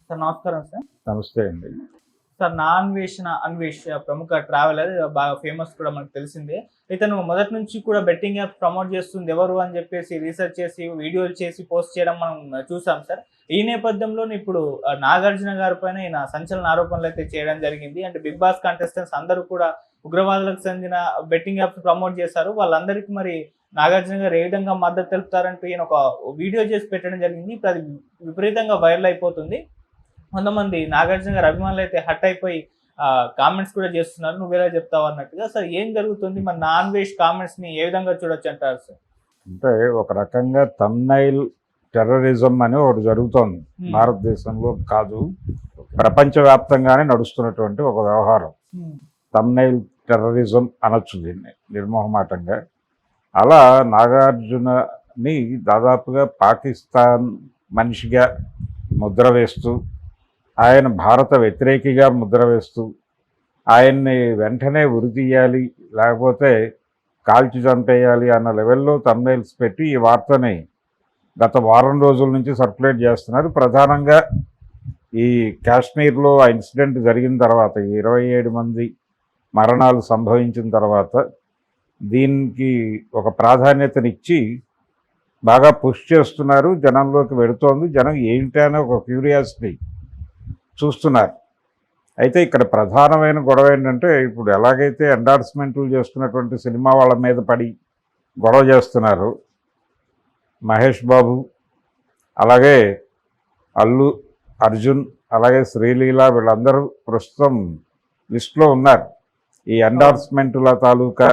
Sir నమస్కారం sir. నమస్తే అండి. సార్ నా అన్వేష్ ప్రముఖ ట్రావెలర్ బాగా ఫేమస్ కూడా మనకు తెలిసిందే. ఇతను మొదటి నుంచి కూడా బెట్టింగ్ యాప్ ప్రమోట్ చేస్తుంది ఎవరు అని చెప్పేసి రీసెర్చ్ చేసి వీడియోలు చేసి పోస్ట్ చేయడం మనం చూసాం సార్. ఈ నేపథ్యంలోనే ఇప్పుడు నాగార్జున గారి పైన ఈయన సంచలన ఆరోపణలు అయితే చేయడం జరిగింది. అంటే బిగ్ బాస్ కంటెస్టెంట్స్ అందరూ కూడా ఉగ్రవాదులకు చెందిన బెట్టింగ్ యాప్స్ ప్రమోట్ చేశారు. వాళ్ళందరికీ మరి నాగార్జున గారు ఏ విధంగా మద్దతు తెలుపుతారంటూ ఈయన ఒక వీడియో చేసి పెట్టడం జరిగింది. ఇప్పుడు అది విపరీతంగా వైరల్ అయిపోతుంది. కొంతమంది నాగార్జున గారి అభిమానులు అయితే హట్ అయిపోయి కామెంట్స్ కూడా చేస్తున్నారు, నువ్వేలా చెప్తావు అన్నట్టుగా. సార్ ఏం జరుగుతుంది, మన నాన్ వేష్ కామెంట్స్ ని ఏ విధంగా చూడొచ్చు అంటారు సార్? అంటే ఒక రకంగా థంబ్నైల్ టెర్రరిజం అని ఒకటి జరుగుతోంది. భారతదేశంలో కాదు, ప్రపంచవ్యాప్తంగానే నడుస్తున్నటువంటి ఒక వ్యవహారం. థంబ్నైల్ టెర్రరిజం అనొచ్చు దీన్ని నిర్మోహమాటంగా. అలా నాగార్జునని దాదాపుగా పాకిస్తాన్ మనిషిగా ముద్ర వేస్తూ, ఆయన భారత వ్యతిరేకిగా ముద్ర వేస్తూ, ఆయన్ని వెంటనే ఉరి తీయాలి, లేకపోతే కాల్చి చంపేయాలి అన్న లెవెల్లో థంబ్నైల్స్ పెట్టి ఈ వార్తని గత వారం రోజుల నుంచి సర్క్యులేట్ చేస్తున్నారు. ప్రధానంగా ఈ కాశ్మీర్లో ఆ ఇన్సిడెంట్ జరిగిన తర్వాత, 27 మంది మరణాలు సంభవించిన తర్వాత దీనికి ఒక ప్రాధాన్యతనిచ్చి బాగా పుష్ చేస్తున్నారు. జనంలోకి వెడుతోంది. జనం ఏంటనే ఒక క్యూరియాసిటీ చూస్తున్నారు. అయితే ఇక్కడ ప్రధానమైన గొడవ ఏంటంటే, ఇప్పుడు ఎలాగైతే ఎండార్స్మెంట్లు చేస్తున్నటువంటి సినిమా వాళ్ళ మీద పడి గొడవ చేస్తున్నారు, మహేష్ బాబు, అలాగే అల్లు అర్జున్, అలాగే శ్రీలీల, వీళ్ళందరూ ప్రస్తుతం లిస్టులో ఉన్నారు. ఈ ఎండార్స్మెంట్ల తాలూకా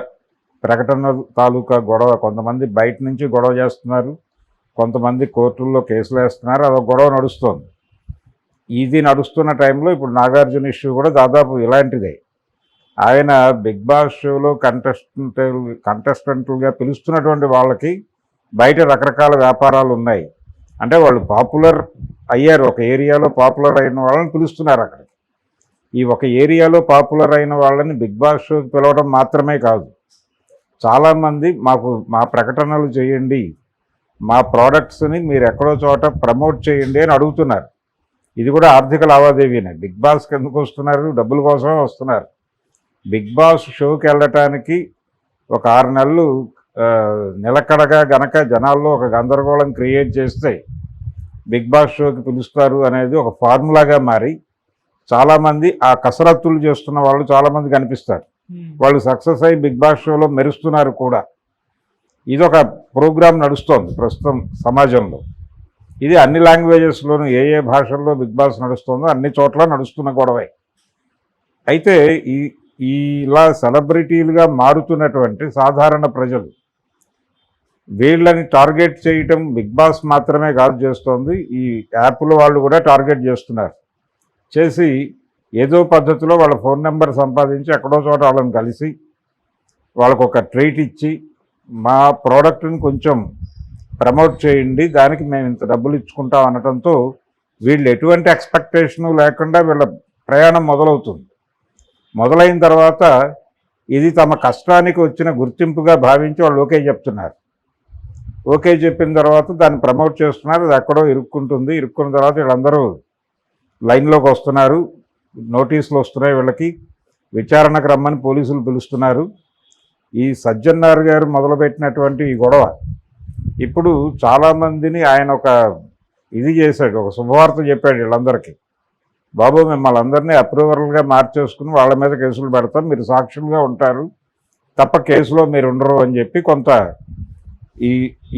ప్రకటనల తాలూకా గొడవ, కొంతమంది బయట నుంచి గొడవ చేస్తున్నారు, కొంతమంది కోర్టుల్లో కేసులు వేస్తున్నారు, అదొక గొడవ నడుస్తోంది. ఇది నడుస్తున్న టైంలో ఇప్పుడు నాగార్జున ఇష్యూ కూడా దాదాపు ఇలాంటిదే. ఆయన బిగ్ బాస్ షోలో కంటెస్టెంట్లుగా పిలుస్తున్నటువంటి వాళ్ళకి బయట రకరకాల వ్యాపారాలు ఉన్నాయి. అంటే వాళ్ళు పాపులర్ అయ్యారు, ఒక ఏరియాలో పాపులర్ అయిన వాళ్ళని పిలుస్తున్నారు అక్కడికి. ఈ ఒక ఏరియాలో పాపులర్ అయిన వాళ్ళని బిగ్ బాస్ షోకి పిలవడం మాత్రమే కాదు, చాలామంది మా ప్రకటనలు చేయండి, మా ప్రోడక్ట్స్ని మీరు ఎక్కడో చోట ప్రమోట్ చేయండి అని అడుగుతున్నారు. ఇది కూడా ఆర్థిక లావాదేవీనే. బిగ్ బాస్కి ఎందుకు వస్తున్నారు? డబ్బుల కోసమే వస్తున్నారు. బిగ్ బాస్ షోకి వెళ్ళటానికి ఒక 6 నెలలు నిలకడగా గనక జనాల్లో ఒక గందరగోళం క్రియేట్ చేస్తే బిగ్ బాస్ షోకి పిలుస్తారు అనేది ఒక ఫార్ములాగా మారి చాలామంది ఆ కసరత్తులు చేస్తున్న వాళ్ళు చాలామంది కనిపిస్తారు. వాళ్ళు సక్సెస్ అయ్యి బిగ్ బాస్ షోలో మెరుస్తున్నారు కూడా. ఇదొక ప్రోగ్రాం నడుస్తోంది ప్రస్తుతం సమాజంలో. ఇది అన్ని లాంగ్వేజెస్లోనూ ఏ భాషల్లో బిగ్ బాస్ నడుస్తుందో అన్ని చోట్ల నడుస్తున్న గొడవే. అయితే ఇలా సెలబ్రిటీలుగా మారుతున్నటువంటి సాధారణ ప్రజలు, వీళ్ళని టార్గెట్ చేయటం బిగ్ బాస్ మాత్రమే కాదు చేస్తోంది, ఈ యాప్ల వాళ్ళు కూడా టార్గెట్ చేస్తున్నారు. చేసి ఏదో పద్ధతిలో వాళ్ళ ఫోన్ నెంబర్ సంపాదించి ఎక్కడో చోట వాళ్ళని కలిసి వాళ్ళకు ఒక ట్రీట్ ఇచ్చి, మా ప్రోడక్ట్ని కొంచెం ప్రమోట్ చేయండి, దానికి మేము ఇంత డబ్బులు ఇచ్చుకుంటాం అనడంతో వీళ్ళు ఎటువంటి ఎక్స్పెక్టేషను లేకుండా వీళ్ళ ప్రయాణం మొదలవుతుంది. మొదలైన తర్వాత ఇది తమ కష్టానికి వచ్చిన గుర్తింపుగా భావించి వాళ్ళు ఓకే చెప్తున్నారు. ఓకే చెప్పిన తర్వాత దాన్ని ప్రమోట్ చేస్తున్నారు. అది ఎక్కడో ఇరుక్కుంటుంది. ఇరుక్కున్న తర్వాత వీళ్ళందరూ లైన్లోకి వస్తున్నారు, నోటీసులు వస్తున్నాయి, వీళ్ళకి విచారణకు రమ్మని పోలీసులు పిలుస్తున్నారు. ఈ సజ్జన్నార్ గారు మొదలుపెట్టినటువంటి ఈ గొడవ ఇప్పుడు చాలామందిని ఆయన ఒక ఇది చేశాడు, ఒక శుభవార్త చెప్పాడు వీళ్ళందరికీ. బాబు, మిమ్మల్ని అందరినీ అప్రూవర్లుగా మార్చేసుకుని వాళ్ళ మీద కేసులు పెడతాం, మీరు సాక్షులుగా ఉంటారు తప్ప కేసులో మీరు ఉండరు అని చెప్పి కొంత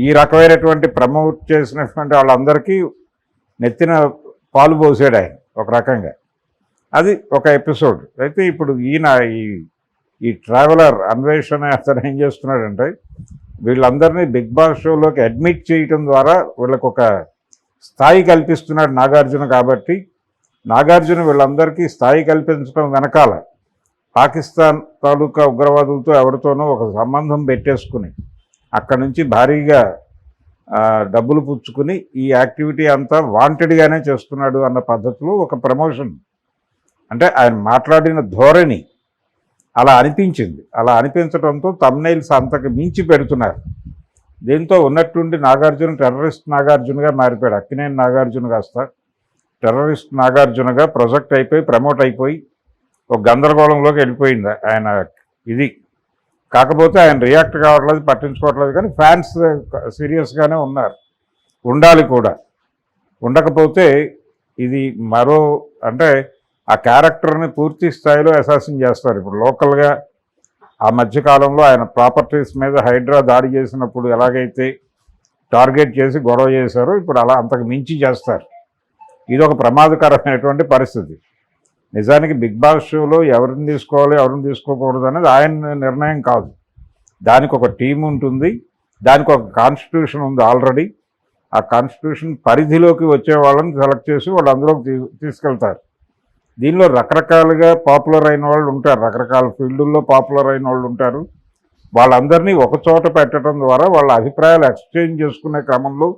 ఈ రకమైనటువంటి ప్రమోట్ చేసినటువంటి వాళ్ళందరికీ నెత్తిన పాలు పోసాడు ఆయన ఒక రకంగా. అది ఒక ఎపిసోడ్. అయితే ఇప్పుడు ఈయన ఈ ట్రావెలర్ అన్వేషణ అతను ఏం చేస్తున్నాడంటే, వీళ్ళందరినీ బిగ్ బాస్ షోలోకి అడ్మిట్ చేయటం ద్వారా వీళ్ళకు ఒక స్థాయి కల్పిస్తున్నాడు నాగార్జున. కాబట్టి నాగార్జున వీళ్ళందరికీ స్థాయి కల్పించడం వెనకాల పాకిస్తాన్ తాలూకా ఉగ్రవాదులతో ఎవరితోనో ఒక సంబంధం పెట్టేసుకుని అక్కడి నుంచి భారీగా డబ్బులు పుచ్చుకుని ఈ యాక్టివిటీ అంతా వాంటెడ్గానే చేస్తున్నాడు అన్న పద్ధతిలో ఒక ప్రమోషన్. అంటే ఆయన మాట్లాడిన ధోరణి అలా అనిపించింది. అలా అనిపించడంతో థంబ్నైల్స్ అంతకు మించి పెడుతున్నారు. దీంతో ఉన్నట్టుండి నాగార్జున టెర్రరిస్ట్ నాగార్జునగా మారిపోయాడు. అక్కినేని నాగార్జున కాస్త టెర్రరిస్ట్ నాగార్జునగా ప్రొజెక్ట్ అయిపోయి ప్రమోట్ అయిపోయి ఒక గందరగోళంలోకి వెళ్ళిపోయింది ఆయన ఇది. కాకపోతే ఆయన రియాక్ట్ కావట్లేదు, పట్టించుకోవట్లేదు, కానీ ఫ్యాన్స్ సీరియస్గానే ఉన్నారు, ఉండాలి కూడా. ఉండకపోతే ఇది మరో అంటే ఆ క్యారెక్టర్ని పూర్తి స్థాయిలో అసాసిన్ చేస్తారు. ఇప్పుడు లోకల్గా ఆ మధ్యకాలంలో ఆయన ప్రాపర్టీస్ మీద హైడ్రా దాడి చేసినప్పుడు ఎలాగైతే టార్గెట్ చేసి గొడవ చేశారో ఇప్పుడు అలా అంతకు మించి చేస్తారు. ఇది ఒక ప్రమాదకరమైనటువంటి పరిస్థితి. నిజానికి బిగ్ బాస్ షోలో ఎవరిని తీసుకోవాలి ఎవరిని తీసుకోకూడదు అనేది ఆయన నిర్ణయం కాదు. దానికి ఒక టీం ఉంటుంది, దానికి ఒక కాన్స్టిట్యూషన్ ఉంది ఆల్రెడీ. ఆ కాన్స్టిట్యూషన్ పరిధిలోకి వచ్చే వాళ్ళని సెలెక్ట్ చేసి వాళ్ళు అందులోకి తీసుకెళ్తారు. దీనిలో రకరకాలుగా పాపులర్ అయిన వాళ్ళు ఉంటారు, రకరకాల ఫీల్డుల్లో పాపులర్ అయిన వాళ్ళు ఉంటారు. వాళ్ళందరినీ ఒకచోట పెట్టడం ద్వారా వాళ్ళ అభిప్రాయాలు ఎక్స్చేంజ్ చేసుకునే క్రమంలో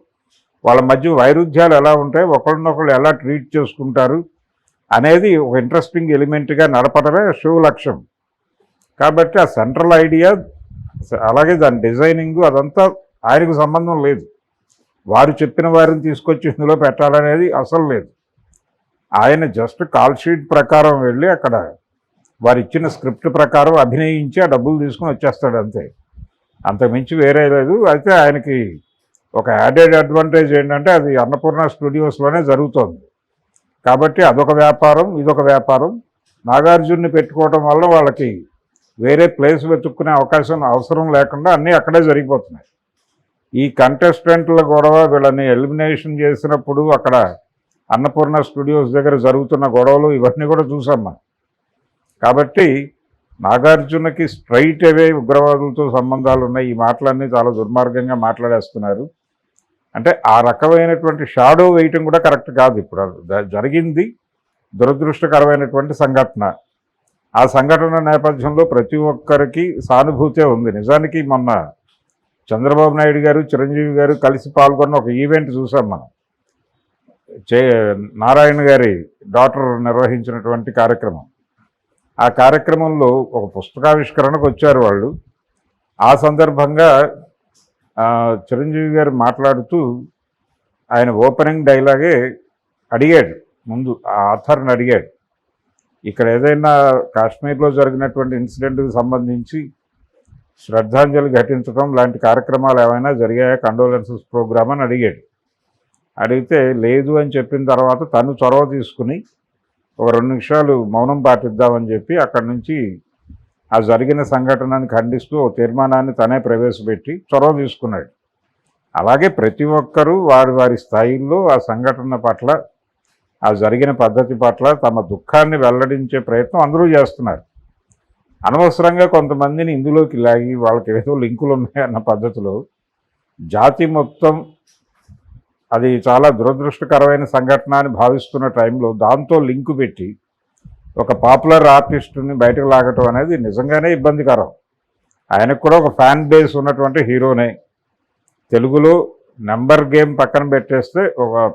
వాళ్ళ మధ్య వైరుధ్యాలు ఎలా ఉంటాయి, ఒకరినొకరు ఎలా ట్రీట్ చేసుకుంటారు అనేది ఒక ఇంట్రెస్టింగ్ ఎలిమెంట్గా నడపడమే షో లక్ష్యం. కాబట్టి ఆ సెంట్రల్ ఐడియా అలాగే దాని డిజైనింగ్ అదంతా ఆయనకు సంబంధం లేదు. వారు చెప్పిన వారిని తీసుకొచ్చి ఇందులో పెట్టాలనేది అసలు లేదు. ఆయన జస్ట్ కాల్ షీట్ ప్రకారం వెళ్ళి అక్కడ వారు ఇచ్చిన స్క్రిప్ట్ ప్రకారం అభినయించి ఆ డబ్బులు తీసుకుని వచ్చేస్తాడు అంతే, అంతకుమించి వేరే లేదు. అయితే ఆయనకి ఒక యాడెడ్ అడ్వాంటేజ్ ఏంటంటే అది అన్నపూర్ణ స్టూడియోస్లోనే జరుగుతోంది కాబట్టి అదొక వ్యాపారం, ఇదొక వ్యాపారం. నాగార్జున్ని పెట్టుకోవడం వల్ల వాళ్ళకి వేరే ప్లేస్ వెతుక్కునే అవసరం లేకుండా అన్నీ అక్కడే జరిగిపోతున్నాయి. ఈ కంటెస్టెంట్ల గొడవ వీళ్ళని ఎలిమినేషన్ చేసినప్పుడు అక్కడ అన్నపూర్ణ స్టూడియోస్ దగ్గర జరుగుతున్న గొడవలు ఇవన్నీ కూడా చూసాం మనం. కాబట్టి నాగార్జునకి స్ట్రైట్ అవే ఉగ్రవాదులతో సంబంధాలు ఉన్నాయి. ఈ మాటలన్నీ చాలా దుర్మార్గంగా మాట్లాడేస్తున్నారు. అంటే ఆ రకమైనటువంటి షాడో వేయటం కూడా కరెక్ట్ కాదు. ఇప్పుడు జరిగింది దురదృష్టకరమైనటువంటి సంఘటన. ఆ సంఘటన నేపథ్యంలో ప్రతి ఒక్కరికి సానుభూతే ఉంది. నిజానికి మొన్న చంద్రబాబు నాయుడు గారు, చిరంజీవి గారు కలిసి పాల్గొన్న ఒక ఈవెంట్ చూసాం మనం. నారాయణ గారి డాటర్ నిర్వహించినటువంటి కార్యక్రమం. ఆ కార్యక్రమంలో ఒక పుస్తకావిష్కరణకు వచ్చారు వాళ్ళు. ఆ సందర్భంగా చిరంజీవి గారు మాట్లాడుతూ ఆయన ఓపెనింగ్ డైలాగే అడిగాడు, ముందు ఆ ఆథర్ని అడిగాడు, ఇక్కడ ఏదైనా కాశ్మీర్లో జరిగినటువంటి ఇన్సిడెంట్కి సంబంధించి శ్రద్ధాంజలి ఘటించడం లాంటి కార్యక్రమాలు ఏమైనా జరిగాయా, కండోలెన్సెస్ ప్రోగ్రామ్ అని అడిగాడు. అడిగితే లేదు అని చెప్పిన తర్వాత తను చొరవ తీసుకుని ఒక 2 నిమిషాలు మౌనం పాటిద్దామని చెప్పి అక్కడి నుంచి ఆ జరిగిన సంఘటనని ఖండిస్తూ ఓ తీర్మానాన్ని తనే ప్రవేశపెట్టి చొరవ తీసుకున్నాడు. అలాగే ప్రతి ఒక్కరూ వారి వారి స్థాయిల్లో ఆ సంఘటన పట్ల, ఆ జరిగిన పద్ధతి పట్ల తమ దుఃఖాన్ని వెల్లడించే ప్రయత్నం అందరూ చేస్తున్నారు. అనవసరంగా కొంతమందిని ఇందులోకి లాగి వాళ్ళకి ఏదో లింకులు ఉన్నాయన్న పద్ధతిలో జాతి మొత్తం అది చాలా దురదృష్టకరమైన సంఘటన అని భావిస్తున్న టైంలో దాంతో లింకు పెట్టి ఒక పాపులర్ ఆర్టిస్టుని బయటకు లాగటం అనేది నిజంగానే ఇబ్బందికరం. ఆయనకు కూడా ఒక ఫ్యాన్ బేస్ ఉన్నటువంటి హీరోనే. తెలుగులో నెంబర్ గేమ్ పక్కన పెట్టేస్తే ఒక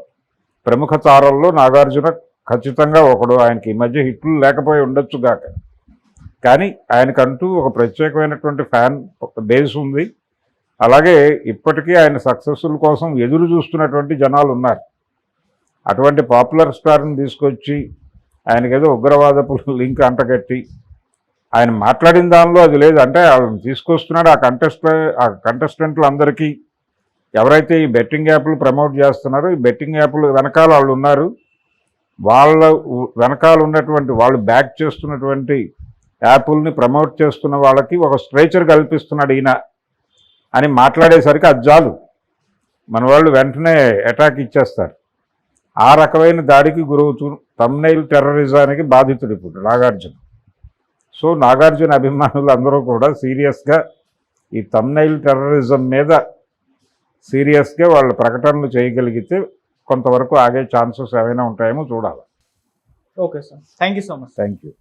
ప్రముఖ తారల్లో నాగార్జున ఖచ్చితంగా ఒకడు. ఆయనకి ఈ మధ్య హిట్లు లేకపోయి ఉండొచ్చు గాక, కానీ ఆయనకంటూ ఒక ప్రత్యేకమైనటువంటి ఫ్యాన్ బేస్ ఉంది. అలాగే ఇప్పటికీ ఆయన సక్సెస్ఫుల్ కోసం ఎదురు చూస్తున్నటువంటి జనాలు ఉన్నారు. అటువంటి పాపులర్ స్టార్ని తీసుకొచ్చి ఆయనకేదో ఉగ్రవాదపు లింక్ అంటగట్టి ఆయన మాట్లాడిన దానిలో అది లేదు. అంటే వాళ్ళని తీసుకొస్తున్నాడు ఆ కంటెస్టెంట్లు అందరికీ ఎవరైతే ఈ బెట్టింగ్ యాప్లు ప్రమోట్ చేస్తున్నారో ఈ బెట్టింగ్ యాప్లు వెనకాల వాళ్ళు ఉన్నారు. వాళ్ళ వెనకాల ఉన్నటువంటి వాళ్ళు బ్యాక్ చేస్తున్నటువంటి యాప్ల్ని ప్రమోట్ చేస్తున్న వాళ్ళకి ఒక స్ట్రేచర్ కల్పిస్తున్నాడు ఈయన అని మాట్లాడేసరికి అది చాలు, మన వాళ్ళు వెంటనే అటాక్ ఇచ్చేస్తారు. ఆ రకమైన దాడికి గురవుతూ థంబ్నెయిల్ టెర్రరిజానికి బాధితుడు ఇప్పుడు నాగార్జున. సో నాగార్జున అభిమానులు అందరూ కూడా సీరియస్గా ఈ థంబ్నెయిల్ టెర్రరిజం మీద సీరియస్గా వాళ్ళ ప్రకటనలు చేయగలిగితే కొంతవరకు ఆగే ఛాన్సెస్ ఏమైనా ఉంటాయేమో చూడాలి. Okay sir, thank you so much. Thank you.